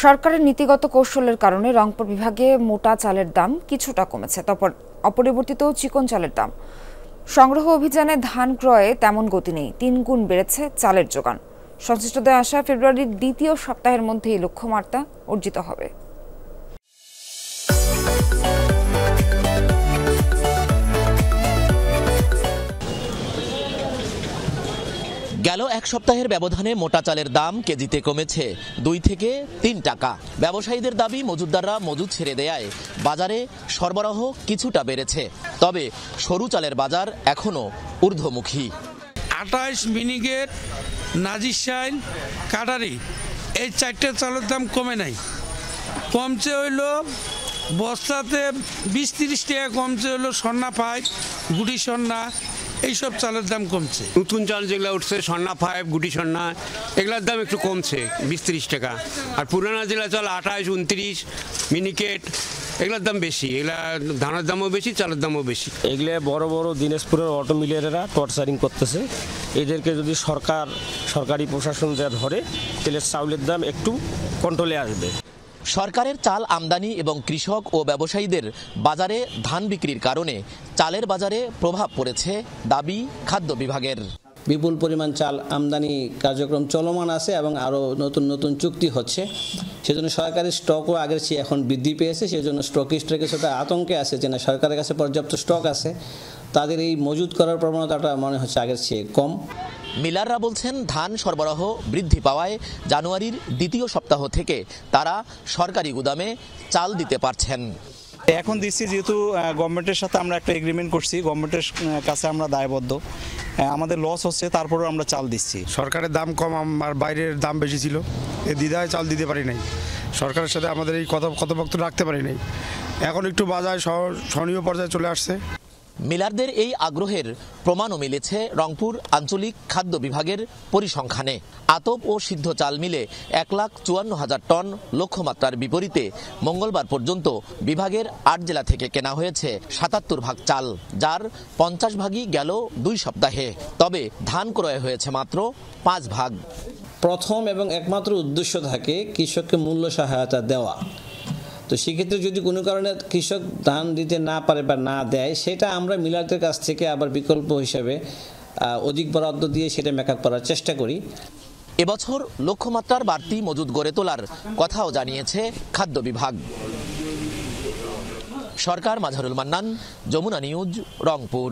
সরকারের নীতিগত কৌশলের কারণে রংপুর বিভাগে মোটা চালের দাম কিছুটা কমেছে, তবে অপরিবর্তিত চিকন চালের দাম। সংগ্রহ অভিযানে ধান ক্রয়ে তেমন গতি নেই, 3 গুণ বেড়েছে চালের যোগান। সংশ্লিষ্টদের আশা ফেব্রুয়ারির দ্বিতীয় সপ্তাহের মধ্যেই লক্ষ্যমাত্রা অর্জিত হবে। গেল এক সপ্তাহের ব্যবধানে মোটা চালের দাম কেজিতে কমেছে 2 থেকে 3 টাকা। ব্যবসায়ীদের দাবি মজুতদাররা মজুত ছেড়ে দেয়ায় বাজারে সরবরাহ কিছুটা বেড়েছে, তবে সরু চালের বাজার এখনো ঊর্ধ্বমুখী। 28 মিনিকেট, নাজির শাইন, কাটারি এই 4টে চালের দাম কমে নাই। কমছে হইল বস্তাতে 20-30 টাকা কমছে হইল সন্না 5, গুটি সন্না, এইসব চালের দাম কমছে। নতুন চাল যেগুলো উঠছে সন্না 5, গুটি সন্না, এগুলোর দাম একটু কমছে 20-30 টাকা। আর পুরানা জেলা চাল 28, 29, মিনিকেট এগুলোর দাম বেশি। এগুলা ধানের দামও বেশি, চালের দামও বেশি। এগুলো বড় বড় দিনাজপুরের অটো মিলিয়ারেরা টর্চারিং করতেছে। এদেরকে যদি সরকারি প্রশাসন যা ধরে তাহলে চাউলের দাম একটু কন্ট্রোলে আসবে। সরকারের চাল আমদানি এবং কৃষক ও ব্যবসায়ীদের বাজারে ধান বিক্রির কারণে চালের বাজারে প্রভাব পড়েছে দাবি খাদ্য বিভাগের। বিপুল পরিমাণ চাল আমদানি কার্যক্রম চলমান আছে এবং আরও নতুন নতুন চুক্তি হচ্ছে। সেজন্য সরকারি স্টকও আগের চেয়ে এখন বৃদ্ধি পেয়েছে। সেজন্য স্টকিস্টরা কিছুটা আতঙ্কে আছে যে না, সরকারের কাছে পর্যাপ্ত স্টক আছে, তাদের এই মজুত করার প্রবণতাটা মনে হচ্ছে আগের চেয়ে কম। মিলাররা বলছেন ধান সরবরাহ বৃদ্ধি পাওয়ায় জানুয়ারির দ্বিতীয় সপ্তাহ থেকে তারা সরকারি গুদামে চাল দিতে পারছেন। এখন দিচ্ছি যেহেতু গভর্নমেন্টের সাথে আমরা একটা এগ্রিমেন্ট করছি, গভর্নমেন্টের কাছে আমরা দায়বদ্ধ। আমাদের লস হচ্ছে, তারপরেও আমরা চাল দিচ্ছি। সরকারের দাম কম আর বাইরের দাম বেশি ছিল, এই দ্বিধায় চাল দিতে পারি নাই। সরকারের সাথে আমাদের এই কথোপকথন রাখতে পারি নাই। এখন একটু বাজার সহনীয় পর্যায়ে চলে আসছে। মিলারদের এই আগ্রহের প্রমাণও মিলেছে রংপুর আঞ্চলিক খাদ্য বিভাগের পরিসংখ্যানে। আতপ ও সিদ্ধ চাল মিলে 1,54,000 টন লক্ষ্যমাত্রার বিপরীতে মঙ্গলবার পর্যন্ত বিভাগের 8 জেলা থেকে কেনা হয়েছে 77 ভাগ চাল, যার 50 ভাগই গেল 2 সপ্তাহে। তবে ধান ক্রয় হয়েছে মাত্র 5 ভাগ। প্রথম এবং একমাত্র উদ্দেশ্য থাকে কৃষককে মূল্য সহায়তা দেওয়া। তো সেক্ষেত্রে যদি কোনো কারণে কৃষক ধান দিতে না পারে বা না দেয়, সেটা আমরা মিলারদের কাছ থেকে আবার বিকল্প হিসেবে অধিক বরাদ্দ দিয়ে সেটা মেকআপ করার চেষ্টা করি। এবছর লক্ষ্যমাত্রার বাড়তি মজুদ গড়ে তোলার কথাও জানিয়েছে খাদ্য বিভাগ। সরকার, মাঝারুল মান্নান, যমুনা নিউজ, রংপুর।